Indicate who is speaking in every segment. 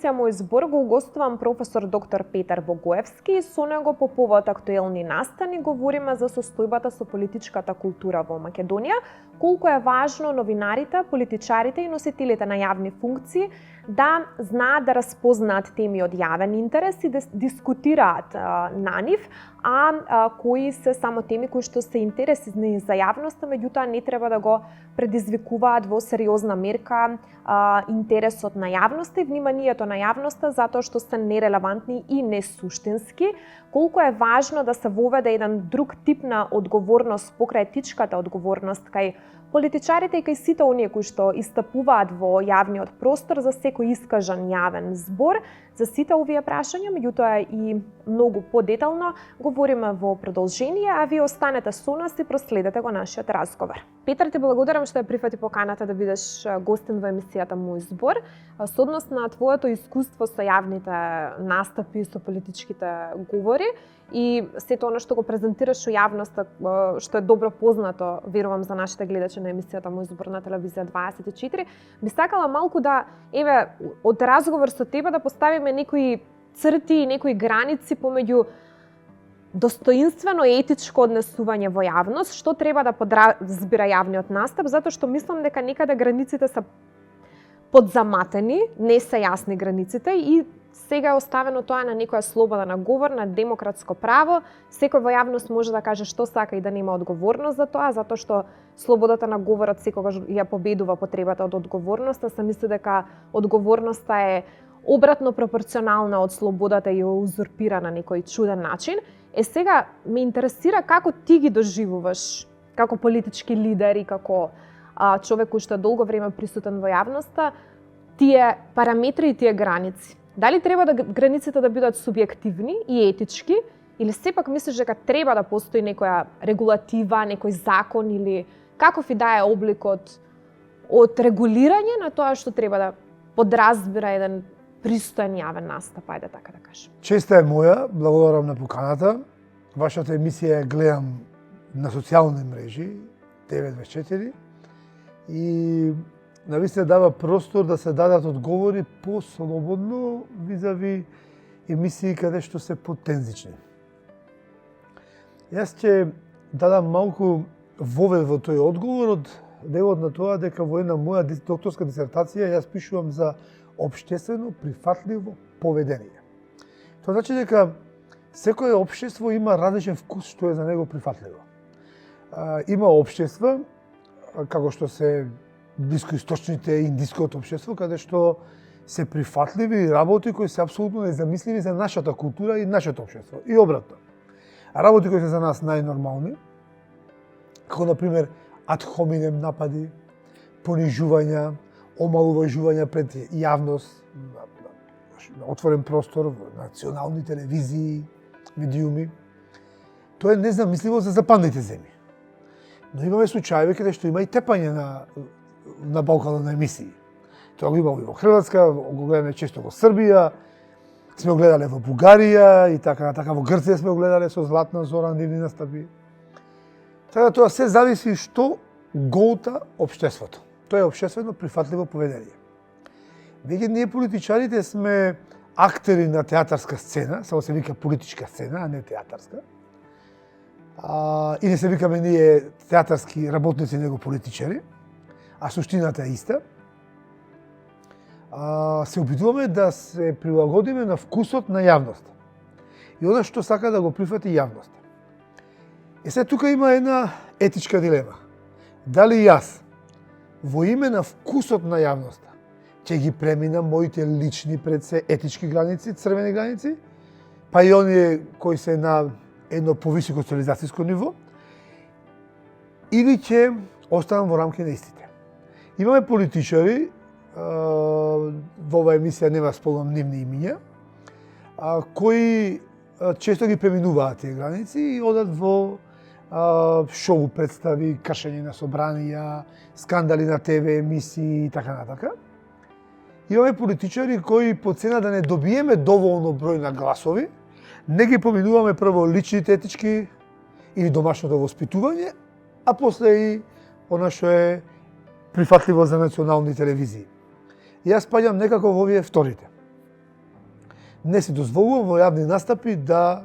Speaker 1: емисија Мој збор го угостувам професор доктор Петар Богоевски и со него по повод актуелни настани говориме за состојбата со политичката култура во Македонија, колку е важно новинарите, политичарите и носителите на јавни функции да знаат да распознаат теми од јавен интерес и да дискутираат на нив, кои се само теми кои што се интересни за јавноста, меѓутоа не треба да го предизвикуваат во сериозна мерка интересот на јавноста и вниманието на јавноста затоа што се нерелевантни и несуштински, колку е важно да се воведе еден друг тип на одговорност покрај етичката одговорност кај политичарите и кај сите оние кои што истапуваат во јавниот простор за секој искажан јавен збор. За сите овие прашања, меѓутоа и многу подетално, говориме во продолжение, а вие останете со нас и проследете го нашиот разговор. Петар, ти благодарам што ја прифати поканата да бидеш гостин во емисијата Мој збор. Со однос на твоето искуство со јавните настапи, со политичките говори и сето оно што го презентираш у јавноста, што е добро познато, верувам за нашите гледачи на емисијата Мој збор на телевизија 24, би сакала малку да, од разговор со тебе да поставиме некои црти и некои граници помеѓу достоинствено етичко однесување во јавност, што треба да подразбира јавниот настап, затоа што мислам дека некаде границите се подзаматени, не се јасни границите и сега е оставено тоа на некоја слобода на говор, на демократско право. Секој во јавност може да каже што сака и да нема одговорност за тоа, затоа што слободата на говорот секогаш ја победува потребата од одговорност, се мисли дека одговорноста е обратно пропорционална од слободата и ја узурпира на некој чуден начин. Сега ме интересира како ти ги доживуваш како политички лидер и како човек кој што е долго време присутен во јавноста, тие параметри и тие граници. Дали треба да границите да бидат субјективни и етички, или сепак мислиш дека треба да постои некоја регулатива, некој закон или каков и да е обликот од регулирање на тоа што треба да подразбира еден пристоен јавен настап, ајде така да кажем.
Speaker 2: Честа е моја, благодарам на поканата. Вашата емисија ја гледам на социјални мрежи, 924, и навистина дава простор да се дадат одговори по-слободно визави емисии каде што се потензични. Јас ќе дадам малку вовед во тој одговор од девот на тоа дека во една моја докторска дисертација јас пишувам за општествено прифатливо поведение. Тоа значи дека секое општество има различен вкус што е за него прифатливо. Има општества, како што се блискоисточните индиското општество, каде што се прифатливи работи кои се апсолутно незамисливи за нашата култура и нашето општество. И обратно. Работи кои се за нас најнормални, како например ad hominem напади, понижувања, омалуважувања пред јавност, на отворен простор, во национални телевизии, медиуми. Тоа е незамисливо за западните земји. Но имаме случаи каде што има и тепање на балкана на емисии. Тоа го имаме и во Хрватска, го гледаме често во Србија, сме го гледале во Бугарија и така во Грција сме го гледале со Златна Зора, нивни настапи. Така тоа се зависи што голта општеството. Тоа е општествено прифатливо поведение. Веќе ние политичарите сме актери на театарска сцена, само се вика политичка сцена, а не театарска. И не се викаме ние театарски работници, него политичари, а суштината е иста. Се обидуваме да се прилагодиме на вкусот на јавноста. И она што сака да го прифати јавноста. Сега тука има една етичка дилема. Дали јас, во име на вкусот на јавноста, ќе ги преминам моите лични пред се етички граници, црвени граници, па и оние кои се на едно повисоко цивилизацијско ниво, или ќе останам во рамки на истите. Имаме политичари, во оваа емисија нема спомнам нивни имиња, кои често ги преминуваат тие граници и одат во шоу представи, кршење на собранија, скандали на ТВ емисии и така натака. Имаме политичари кои по цена да не добиеме доволно број на гласови, не ги поминуваме прво личните етички или домашното воспитување, а после и она што е прифатливо за национални телевизии. Јас спаѓам некако во овие вторите. не си дозволувам во јавни настапи да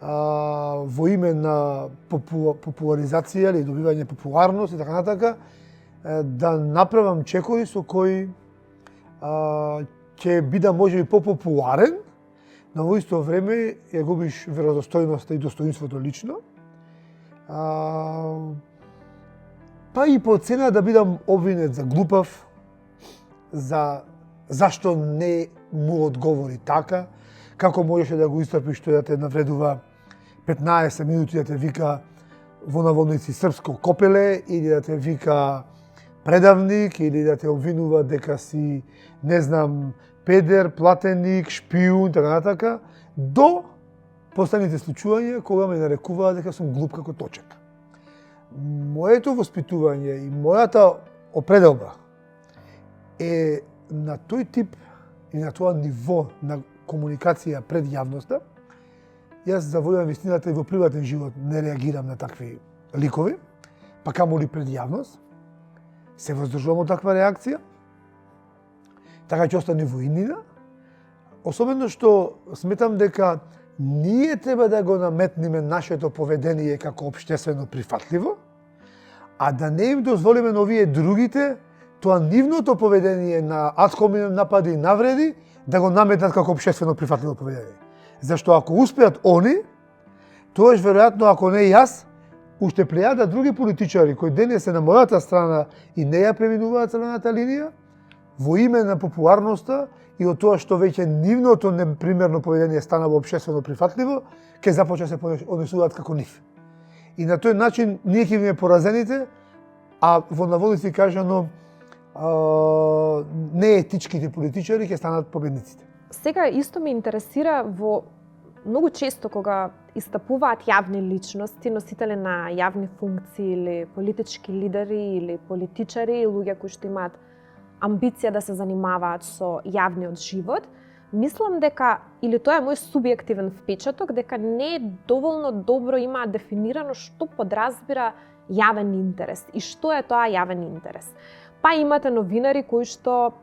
Speaker 2: во име на популаризација или добивање популарност и така натака да направам чекори со кои ќе бидам можеби попопуларен, но во исто време ја губиш веродостојноста и достоинството лично. Па и по цена да бидам обвинет за глупав, за зашто не му одговори така, како можеше да го истрпиш тој да те навредува 15 минути да те вика во наводници српско копеле или да те вика предавник или да те обвинува дека си, не знам, педер, платеник, шпиун, така натака, до последните случувања кога ме нарекуваа дека сум глуп како точек. Моето воспитување и мојата определба е на тој тип и на тоа ниво на комуникација пред јавноста. Јас за волја на вистината и во приватен живот не реагирам на такви ликови, па камоли пред јавност. Се воздржувам од таква реакција, така ќе остане во иднина, особено што сметам дека ние треба да го наметниме нашето поведение како општествено прифатливо, а да не им дозволиме на овие другите тоа нивното поведение на ad hominem напади и навреди да го наметнат како општествено прифатливо поведение. Зашто ако успеат они, тоаш веројатно ако не јас, уште плејада други политичари кои денес се на мојата страна и не ја преминуваат црвената линија, во име на популарноста и од тоа што веќе нивното непримерно поведение стана во општествено прифатливо, ќе започне се однесуваат како нив. И на тој начин ние ќе биме поразените, а во наводници кажано неетичките политичари ќе станат победниците.
Speaker 1: Сега исто ме интересира во многу често кога истапуваат јавни личности, носители на јавни функции или политички лидери или политичари, луѓе кои што имаат амбиција да се занимаваат со јавниот живот, мислам дека, или тоа е мој субјективен впечаток, дека не е доволно добро има дефинирано што подразбира јавен интерес и што е тоа јавен интерес. Па имате новинари кои што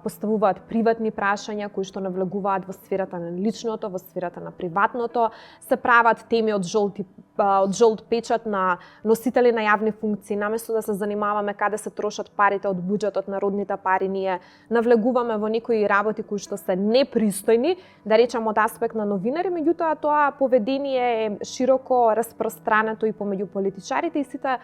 Speaker 1: поставуваат приватни прашања, кои што навлегуваат во сферата на личното, во сферата на приватното, се прават теми од жолт печат на носители на јавни функции, наместо да се занимаваме каде се трошат парите од буџетот, народните пари, ние навлегуваме во некои работи кои што се непристојни, да речам од аспект на новинари, меѓутоа тоа поведение е широко распространето и помеѓу политичарите и сите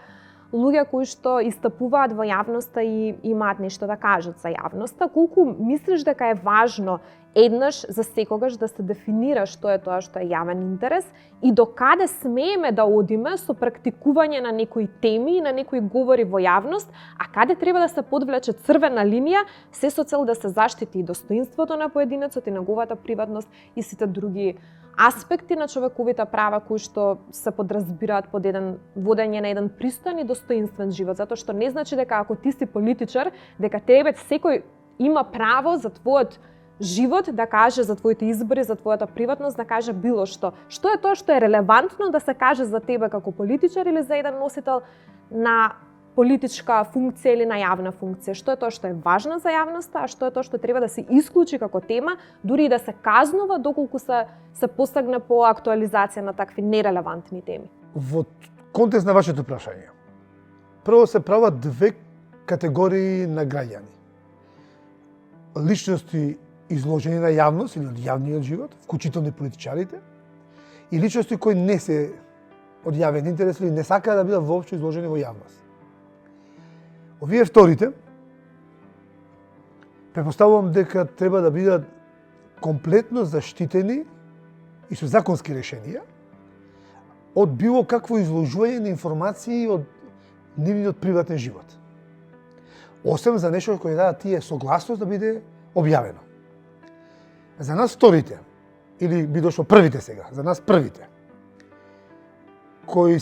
Speaker 1: луѓе кои што истапуваат во јавноста и имаат нешто да кажат за јавноста. Колку мислиш дека е важно еднаш за секогаш да се дефинира што е тоа што е јавен интерес и до каде смееме да одиме со практикување на некои теми и на некои говори во јавност, а каде треба да се подвлече црвена линија, се со цел да се заштити и достоинството на поединецот и неговата приватност и сите други аспекти на човековите права кои што се подразбираат под еден водење на еден пристоен и достоинствен живот, затоа што не значи дека ако ти си политичар, дека тебе секој има право за твојот живот да каже, за твоите избори, за твојата приватност да каже било што. Што е тоа што е релевантно да се каже за тебе како политичар или за еден носител на политичка функција или на јавна функција? Што е тоа што е важно за јавноста, а што е тоа што треба да се исклучи како тема, дури и да се казнува доколку се постигне по актуализација на такви нерелевантни теми?
Speaker 2: Во контекст на вашето прашање, прво се прават две категории на граѓани. Личности изложени на јавност или од јавниот живот, вклучително и политичарите, и личности кои не се од јавен интерес или не сакаат да бидат воопшто изложени во јавност. Овие вторите, препоставувам дека треба да бидат комплетно заштитени и со законски решенија од било какво изложување на информации од нивниот приватен живот. Освен за нешто кој дадат тие согласност да биде објавено. За нас вторите, или би дошло првите сега, за нас првите, кои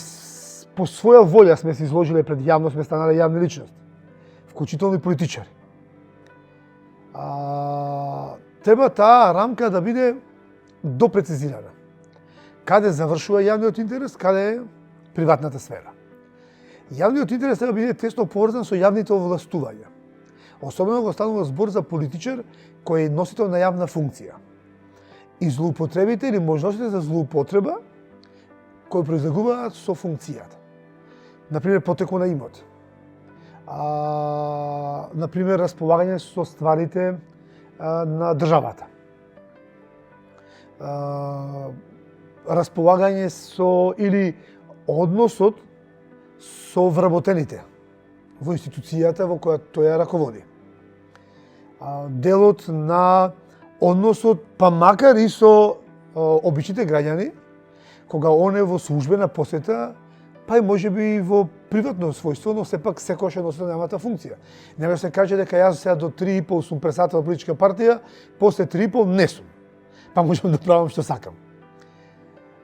Speaker 2: по своја волја сме се изложиле пред јавност, сме станале јавни личности, вклучително и политичари. Треба таа рамка да биде допрецизирана. Каде завршува јавниот интерес, каде е приватната сфера. Јавниот интерес треба да биде тесно поврзан со јавните овластувања. Особено кога станува збор за политичар кој е носител на јавна функција. и злоупотребите или можностите за злоупотреба кои произлегуваат со функцијата. Например, потекло на имот. Например, располагање со стварите на државата. Располагање со или односот со вработените во институцијата во која тој ја раководи. Делот на односот, па макар и со обичните граѓани, кога он е во службена посета, па и можеби во приватно својство, но сепак секојаш е носел неговата функција. Не може да се каже дека јас сега до 3,5 сум председател на политичка партија, после 3,5 не сум. Па можам да правам што сакам.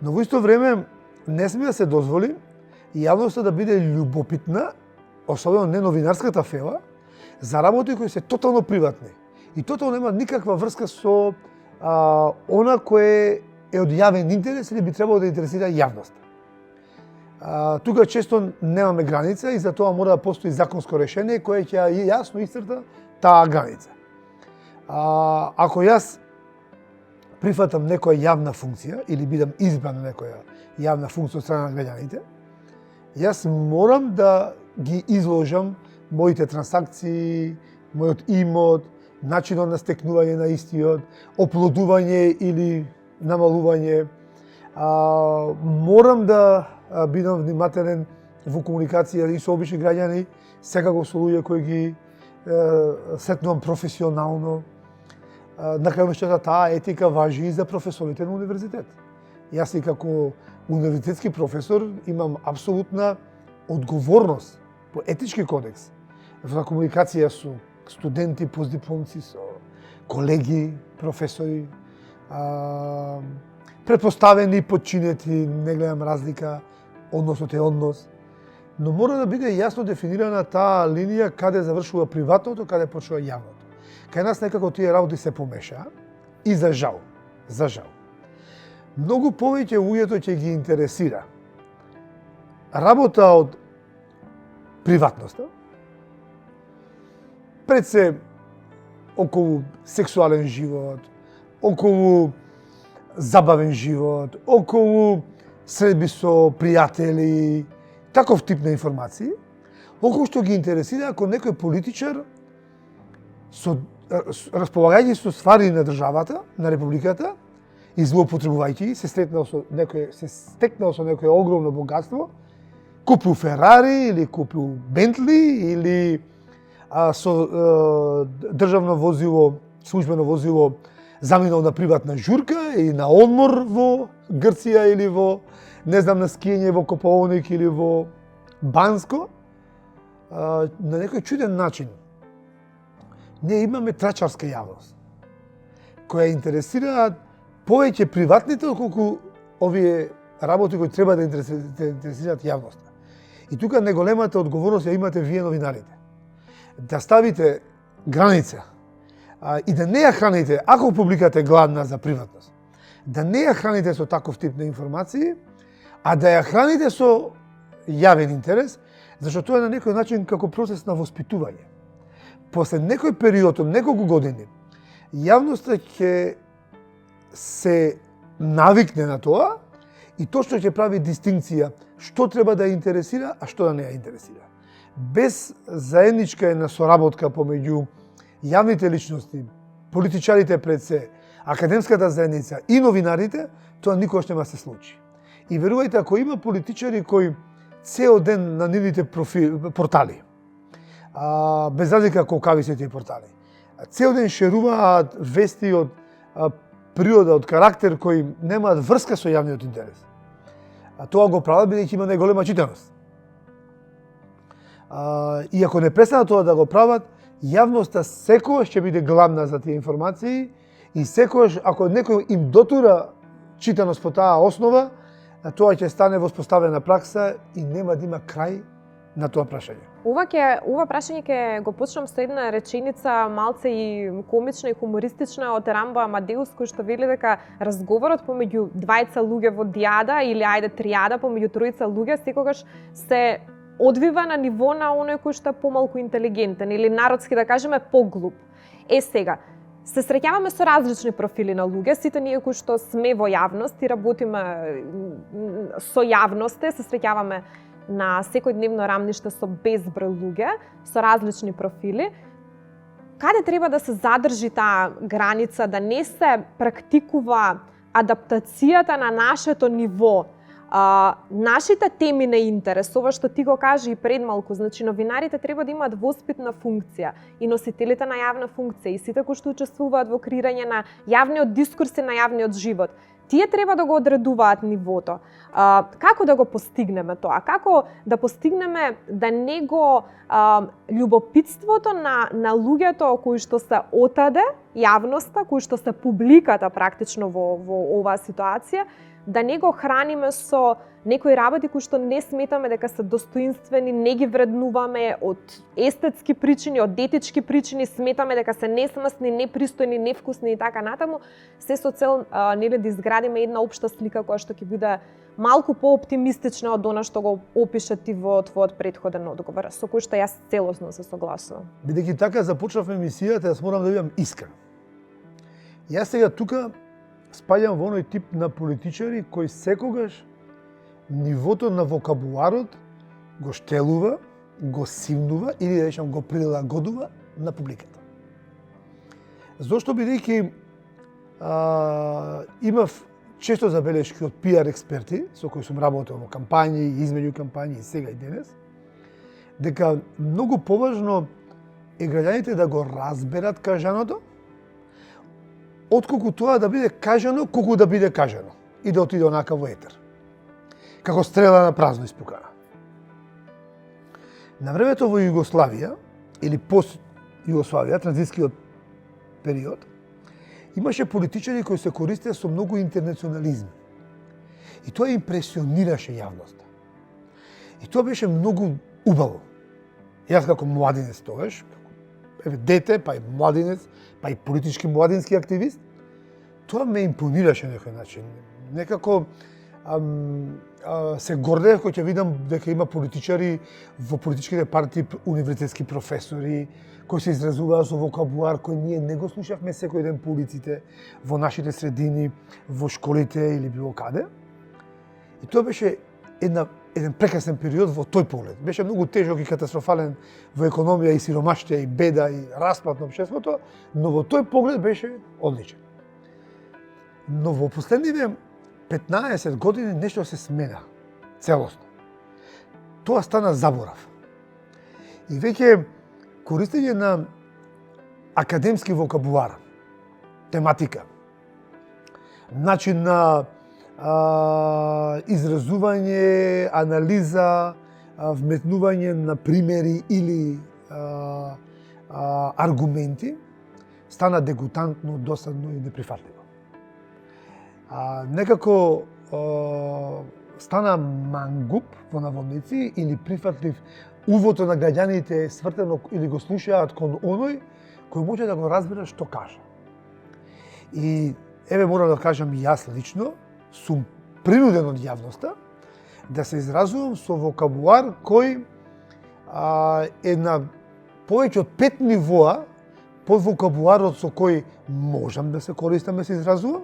Speaker 2: Но во исто време не сме да се дозволи јавноста да биде љубопитна, особено не новинарската фела, за работи кои се тотално приватни. И тотално нема никаква врска со она кое е од јавен интерес или би требало да интересира јавноста. Тука често немаме граница и за тоа мора да постои законско решение кое ќе јасно исцрта таа граница. Ако јас прифатам некоја јавна функција или бидам избран на некоја јавна функција од страна на граѓаните, јас морам да ги изложам моите трансакции, мојот имот, начинот на стекнување на истиот, оплодување или намалување. Морам да бидам внимателен во комуникација и со обични граѓани, секако со луѓе кои ги сретнувам професионално. На крајот таа етика важи и за професорите на универзитет. Јас и како универзитетски професор имам апсолутна одговорност по етички кодекс за комуникација со студенти, постдипломци, со колеги, професори, претпоставени, подчинети, не гледам разлика, односот е однос. Но мора да биде јасно дефинирана таа линија каде завршува приватното, каде почнува јавното. Кај нас некако тие работи се помеша и за жал. Многу повеќе луѓето ќе ги интересира работа од приватноста, пред се околу сексуален живот, околу забавен живот, околу средби со пријатели, таков тип на информации, околу што ги интересира ако некој политичар со располагајќи со ствари на државата, на републиката, и злоупотребувајќи, се стекнал со некое огромно богатство, купил Ферари или купил Бентли или со државно возило, службено возило заминал на приватна журка или на одмор во Грција или во, не знам, на скијање во Копалоник или во Банско, на некој чуден начин. Ние имаме трачарска јавност, која интересира повеќе приватните отколку овие работи кои треба да интересираат јавноста. И тука неголемата одговорност ја имате вие новинарите. Да ставите граница и да не ја храните, ако публиката е гладна за приватност, да не ја храните со таков тип на информации, а да ја храните со јавен интерес, зашто тоа е на некој начин како процес на воспитување. После некој период од неколку години, јавноста ќе се навикне на тоа и точно ќе прави дистинкција што треба да ја интересира, а што да не ја интересира. Без заедничка една соработка помеѓу јавните личности, политичарите пред се, академската заедница и новинарите, тоа никогаш нема се случи. И верувајте, ако има политичари кои цел ден на нивните портали, без разлика колкави се тие портали, цел ден шеруваат вести од природа, од карактер кои немаат врска со јавниот интерес. Тоа го прават бидејќи има најголема читаност. И ако не престанат тоа да го прават, јавноста секогаш ќе биде гладна за тие информации и секогаш, ако некој им дотура читаност по таа основа, тоа ќе стане воспоставена пракса и нема да има крај на тоа прашање.
Speaker 1: Ова прашање ќе го почнам со една реченица малце и комична и хумористична од Рамбо Амадеус, кој што вели дека разговорот помеѓу двајца луѓе во дијада или ајде тријада помеѓу тројца луѓе секогаш се одвива на ниво на оној кој што е помалку интелигентен или народски да кажеме поглуп. Сега, Се среќаваме со различни профили на луѓе, сите ние кои што сме во јавност и работиме со јавноста, се среќаваме на секојдневно рамниште со безброј луѓе, со различни профили. Каде треба да се задржи таа граница, да не се практикува адаптацијата на нашето ниво, нашите теми на интерес, ова што ти го кажи и пред малку, значи новинарите треба да имаат воспитна функција и носителите на јавна функција и сите кои што учествуваат во креирање на јавниот дискурс и на јавниот живот. Тие треба да го одредуваат нивото. Како да го постигнеме тоа? Како да постигнеме да не го љубопитството на луѓето кои што се отаде, јавноста, кои што се публиката практично во оваа ситуација, да не го храниме со некои работи кои што не сметаме дека се достоинствени, не ги вреднуваме од естетски причини, од етички причини, сметаме дека се несмислени, непристојни, невкусни и така натаму, се со цел нели да изградиме една општа слика која што ќе биде малку пооптимистична од она што го опиша ти во твојот претходен одговор, со кој што јас целосно се согласувам.
Speaker 2: Бидејќи така започнав емисијата, јас морам да бидам искрен. Јас сега тука спаѓам во оној тип на политичари кои секогаш нивото на вокабуларот го штелува, го симнува или да речам го прилагодува на публиката. Зошто бидејќи имав често забелешки од пиар експерти со кои сум работел во кампањи, измеѓу кампањи и сега и денес, дека многу поважно е граѓаните да го разберат кажаното, отколку тоа да биде кажано, колку да биде кажано и да отиде онака во етер. Како стрела на празно испукана. На времето во Југославија, или пост Југославија, транзитскиот период, имаше политичари кои се користеа со многу интернационализм. И тоа импресионираше јавноста. И тоа беше многу убаво. Јас како младинец тогаш, дете, па и младинец, па и политички младински активист, тоа ме импонираше на некој начин. Некако се гордеев кога ќе видам дека има политичари во политичките партии, универзитетски професори, кои се изразуваа со вокабулар кој ние не го слушавме секој ден по улиците, во нашите средини, во школите или било каде. И тоа беше еден прекрасен период во тој поглед. Беше многу тежок и катастрофален во економија и сиромаштија и беда и распад на општеството, но во тој поглед беше одличен. Но во последниве 15 години нешто се смена целосно. Тоа стана заборав. И веќе користење на академски вокабулар, тематика, начин на изразување, анализа, вметнување на примери или аргументи, стана дегутантно, досадно и неприфатливо. Некако стана мангуп во наводници или прифатлив увото на граѓаните свртено или го слушаат кон оној кој може да го разбира што кажа. И еве морам да кажам и јас лично сум принуден од јавноста да се изразувам со вокабулар кој е на повеќе од 5 нивоа под вокабуларот со кој можам да се користам да се изразувам,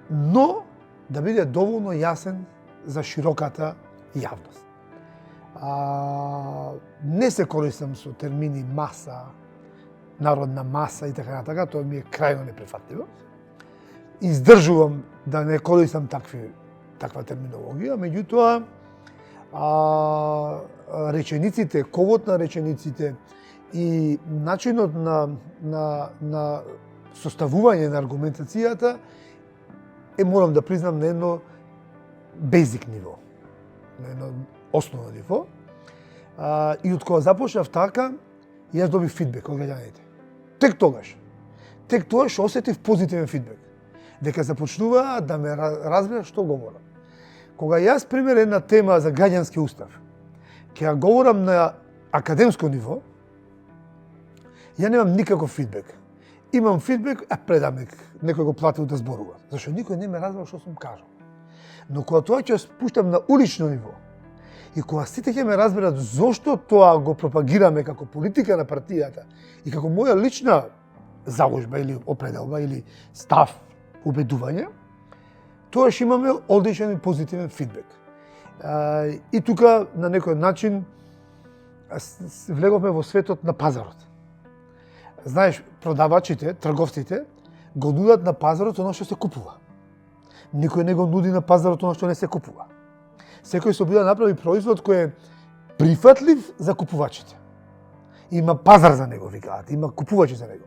Speaker 2: но да биде доволно јасен за широката јавност. Не се користам со термини маса, народна маса и така натака, тоа ми е крајно неприфатливо. Издржувам да не користам таква терминологија, меѓутоа речениците, ковот на речениците и начинот на составување на аргументацијата морам да признам на едно базик ниво, на едно основно ниво. И од кога започнав така, јас добив фидбек од граѓаните. Тек тогаш осетив позитивен фидбек. Дека започнуваа да ме разберат што говорам. Кога јас пример една тема за граѓански устав, ќе ја говорам на академско ниво, ја немам никаков фидбек. Имам фидбек, предам некој го платил да зборува. Зашто никој не ме разбрал што сум кажал. Но кога тоа ќе спуштам на улично ниво, и кога сите ќе ме разберат зошто тоа го пропагираме како политика на партијата и како моја лична заложба или определба или став, убедување, тогаш имаме одличен и позитивен фидбек. И тука на некој начин влеговме во светот на пазарот. Знаеш, продавачите, трговците го нудат на пазарот оно што се купува. Никој не го нуди на пазарот оно што не се купува. Секој се обида направи производ кој е прифатлив за купувачите. Има пазар за него, викаат, има купувачи за него.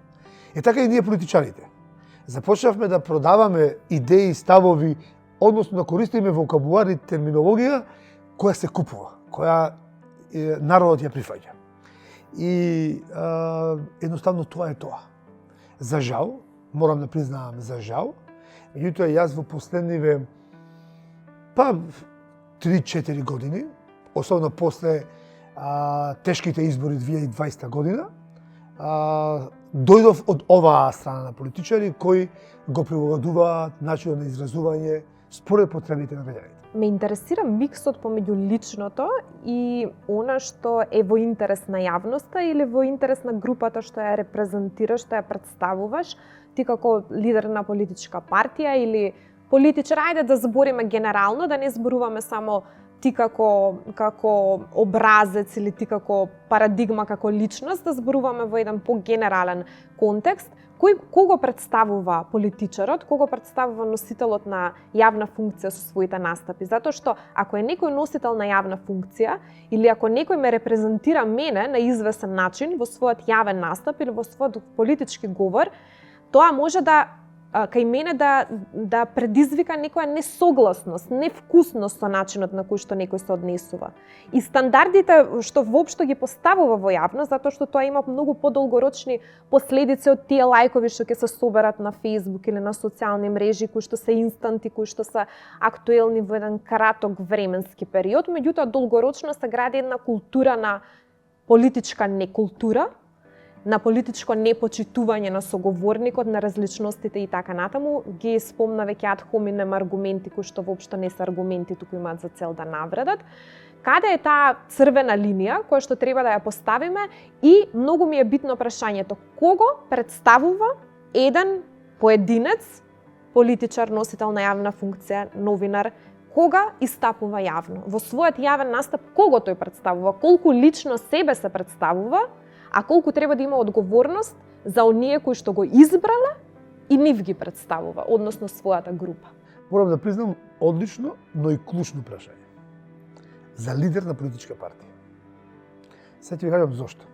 Speaker 2: Така и ние политичарите. Започнавме да продаваме идеи, ставови, односно да користиме вокабулар и терминологија која се купува, која народот ја прифаќа. И едноставно тоа е тоа. За жал, морам да признаам за жал, меѓутоа јас во последниве 3-4 години, особено после тешките избори 2020 година, дојдов од оваа страна на политичари кои го превладуваат начинот на изразување според потребите на граѓаните.
Speaker 1: Ме интересира миксот помеѓу личното и она што е во интерес на јавноста или во интерес на групата што ја репрезентираш, што ја представуваш, ти како лидер на политичка партија или политичар, ајде да збориме генерално, да не зборуваме само ти како образец или ти како парадигма, како личност, да зборуваме во еден погенерален контекст. Кого представува политичарот, кого представува носителот на јавна функција со своите настапи? Затоа што ако е некој носител на јавна функција или ако некој ме репрезентира мене на известен начин во својот јавен настап или во својот политички говор, тоа може да кај мене да предизвика некоја несогласност, невкусност со начинот на кој што некој се однесува. И стандардите што воопшто ги поставува во јавност, затоа што тоа има многу подолгорочни последици од тие лајкови што ќе се соберат на Facebook или на социјални мрежи, кои што се инстанти, кои што се актуелни во еден краток временски период, меѓутоа долгорочно се гради една култура на политичка некултура, на политичко непочитување на соговорникот, на различностите и така натаму. Ги спомна веќе ад хоминем аргументи кои што воопшто не се аргументи, туку имаат за цел да навредат. Каде е таа црвена линија која што треба да ја поставиме и многу ми е битно прашањето кого представува еден поединец, политичар, носител на јавна функција, новинар, кога истапува јавно. Во својот јавен настап кого тој представува, колку лично себе се представува, а колку треба да има одговорност за оние кои што го избрале и нив ги представува, односно својата група.
Speaker 2: Морам да признам одлично, но и клучно прашање. За лидер на политичка партија. Сега ќе ви кажам зошто.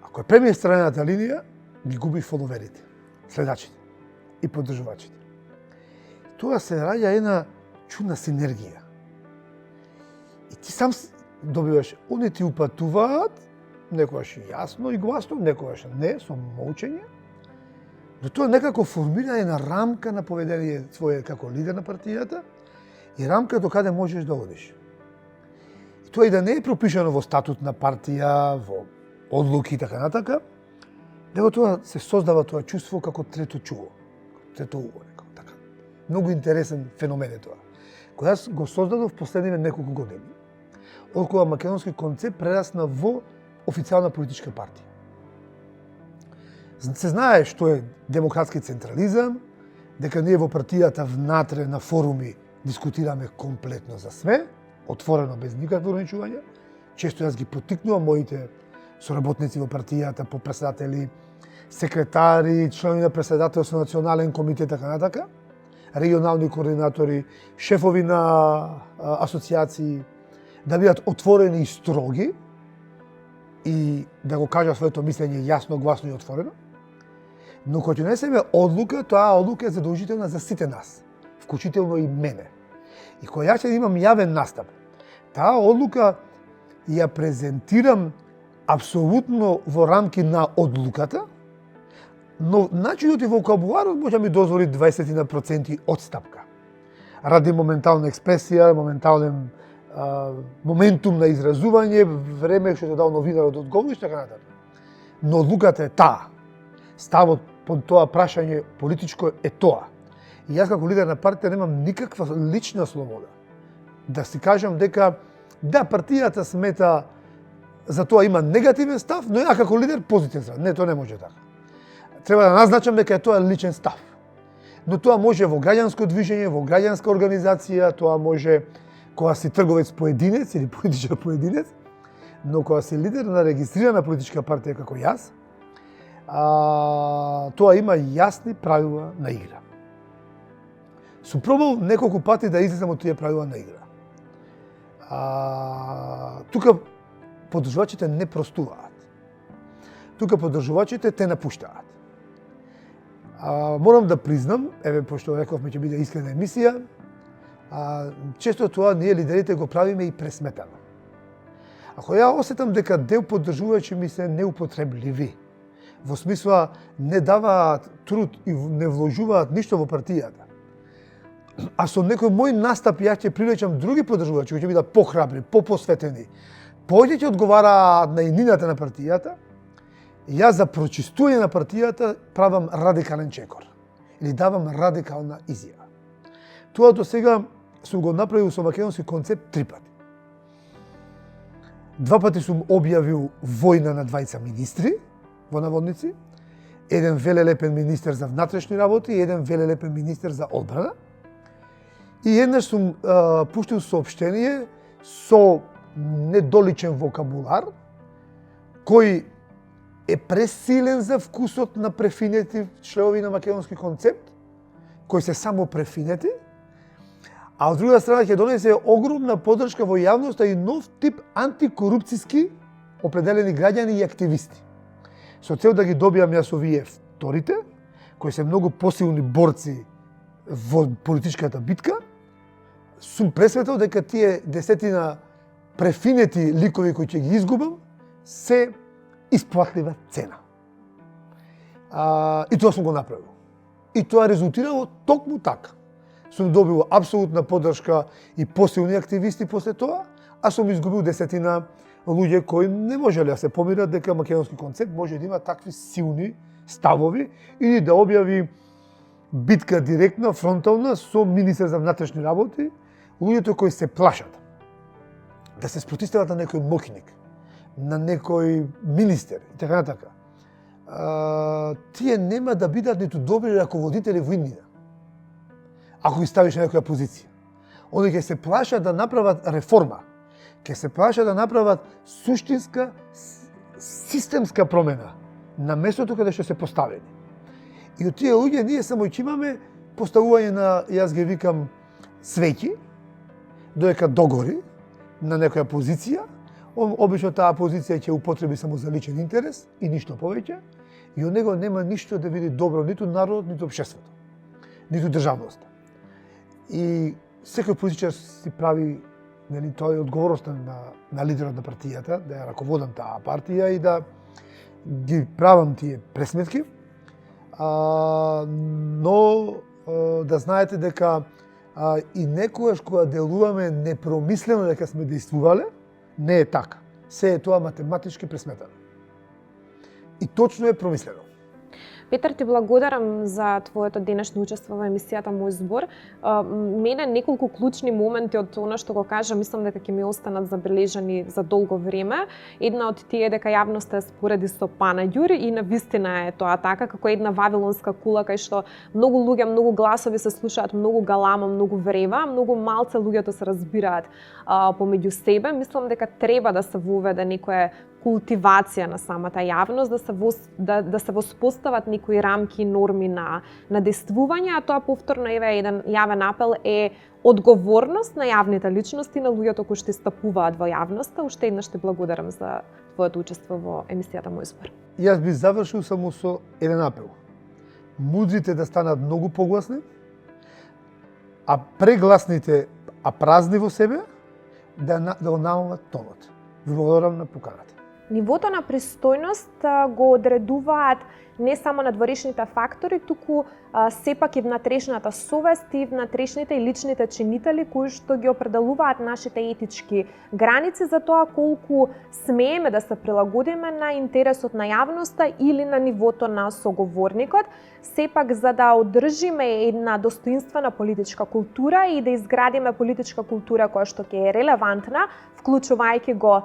Speaker 2: Ако е премине странената линија, ги губи фоловерите, следачите и поддржувачите. Тоа се раѓа една чудна синергија. И ти сам добиваш, они ти упатуваат, некогаш јасно и гласно, некогаш не, со молчење, но тоа некако формира една рамка на поведение твое како лидер на партијата и рамка до каде можеш да одиш. И тоа и да не е пропишано во статут на партија, во одлуки и така натака, него тоа се создава тоа чувство како трето чуво, трето уго, како така. Многу интересен феномен е тоа. Кој јас го создадов последниве неколку години, откога македонски концепт прерасна во официјална политичка партија. Се знае што е демократски централизам, дека ние во партијата внатре на форуми дискутираме комплетно за све, отворено без никакво ограничување. Често јас ги поттикнувам моите соработници во партијата, по председатели, секретари, чланови на председателство на национален комитет, така натака, регионални координатори, шефови на асоциации, да бидат отворени и строги и да го кажа своето мислење јасно, гласно и отворено. Но кога ќе донесеме одлука, таа одлука е задолжителна за сите нас, вклучително и мене. И кога јас ќе имам јавен настап, таа одлука ја презентирам апсолутно во рамки на одлуката, но начинот и вокабуларот може да ми дозволи 20% одстапка. Ради моментална експресија, моментален моментум на изразување, време што ќе дал новинарот да одговори, така натаму. Но одлуката е таа. Ставот по тоа прашање политичко е тоа. И јас како лидер на партија немам никаква лична слобода. Да си кажам дека да, партијата смета за тоа има негативен став, но ја како лидер позитивен став. Не, тоа не може така. Треба да назначам дека тоа е личен став. Но тоа може во граѓанско движење, во граѓанска организација, тоа може кога си трговец поединец или политичар поединец, но кога си лидер на регистрирана политичка партија како јас, тоа има јасни правила на игра. Сум пробал неколку пати да излезам од тие правила на игра. Тука поддржувачите не простуваат. Тука поддржувачите те напуштаат. Морам да признам, еве пошто рековме ќе биде искрена емисија, често тоа ние лидерите го правиме и пресметано. Ако ја осетам дека дел поддржувачи ми се неупотребливи, во смисла не даваат труд и не вложуваат ништо во партијата, а со некој мој настап ја ќе привлечам други поддржувачи кои ќе бидат похрабри, попосветени, повеќе ќе одговараат на иднината на партијата, јас за прочистување на партијата правам радикален чекор или давам радикална изјава. Тоа до сега сум го направил со македонски концепт 3 пати. 2 пати сум објавил војна на 20 министри, во наводници, еден велелепен министер за внатрешни работи и еден велелепен министер за одбрана. И еднаш сум пуштил соопштение со недоличен вокабулар, кој е пресилен за вкусот на префинети членови на македонски концепт, кои се само префинети, а од друга страна ќе донесе огромна поддршка во јавноста и нов тип антикорупцијски определени граѓани и активисти. Со цел да ги добијам јас овие вторите, кои се многу посилни борци во политичката битка, сум пресветил дека тие десетина префинети ликови кои ќе ги изгубам се исплатлива цена. И тоа сум го направил. И тоа резултирало токму така. Сум добил апсолутна поддршка и посилни активисти после тоа, а сум изгубил десетина луѓе кои не можеле да се помират дека македонски концепт може да има такви силни ставови или да објави битка директна, фронтална со министер за внатрешни работи, луѓето кои се плашат да се спротивстават на некој моќник, на некој министер и така натака. Тие нема да бидат ниту добри раководители во иднина, ако ги ставиш на некоја позиција. Они ќе се плашат да направат реформа, ќе се плашат да направат суштинска, системска промена на местото каде што се поставени. И од тие луѓе ние само ќе имаме поставување на, јас ги викам, свеќи, додека догори на некоја позиција. Обично таа позиција ќе употреби само за личен интерес и ништо повеќе, и од него нема ништо да види добро ниту народот, ниту општеството, ниту државноста. И секој политичар си прави, нели, тоа е одговорноста на лидерот на партијата, да ја раководам таа партија и да ги правам тие пресметки, но да знаете дека и некогаш кога делуваме непромислено дека сме действувале, не е така. Се е тоа математички пресметано. И точно е промислено.
Speaker 1: Петар, ти благодарам за твоето денешно учество во емисијата Мој збор. Мене неколку клучни моменти од она што го кажа, мислам дека ќе ми останат забележани за долго време. Една од тие е дека јавноста е спореди со Панаѓур и навистина е тоа така, како една вавилонска кула кај што многу луѓе, многу гласови се слушаат, многу галама, многу врева, многу малце луѓето се разбираат помеѓу себе. Мислам дека треба да се воведе некоја култивација на самата јавност, да се воспостават некои рамки и норми на действување, а тоа повторно еве еден јавен апел е одговорност на јавните личности, на луѓето кои што стапуваат во јавноста. Уште еднаш ти благодарам за твоето учество во емисијата Мој збор.
Speaker 2: Јас би завршил само со еден апел. Мудрите да станат многу погласни, а прегласните, а празни во себе, да го намалат тонот. Ви благодарам на поканата.
Speaker 1: Нивото на пристојност го одредуваат не само надворешните фактори, туку сепак и внатрешната совест и внатрешните и личните чинители кои што ги определуваат нашите етички граници за тоа колку смееме да се прилагодиме на интересот на јавноста или на нивото на соговорникот, сепак за да одржиме една достоинствена политичка култура и да изградиме политичка култура која што ќе е релевантна, вклучувајќи го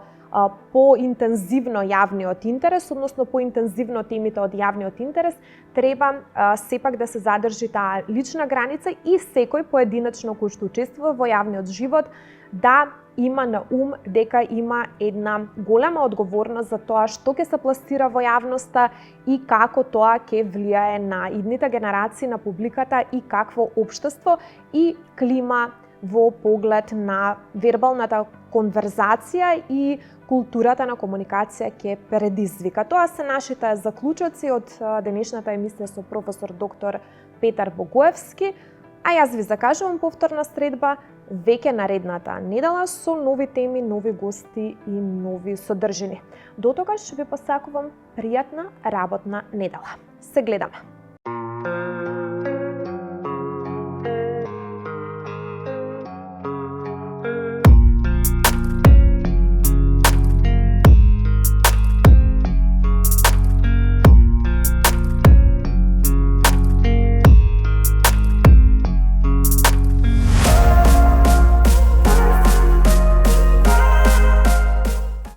Speaker 1: поинтензивно јавниот интерес, односно поинтензивно темите од јавниот интерес, треба сепак да се задржи таа лична граница и секој поединачно кој што учествува во јавниот живот да има на ум дека има една голема одговорност за тоа што ќе се пласира во јавноста и како тоа ќе влијае на идните генерации, на публиката и какво општество и клима во поглед на вербалната конверзација и културата на комуникација ќе предизвика. Тоа се нашите заклучоци од денешната емисија со професор доктор Петар Богоевски, а јас ви закажувам повторна средба веќе наредната недела со нови теми, нови гости и нови содржини. До тогаш ви посакувам пријатна работна недела. Се гледаме!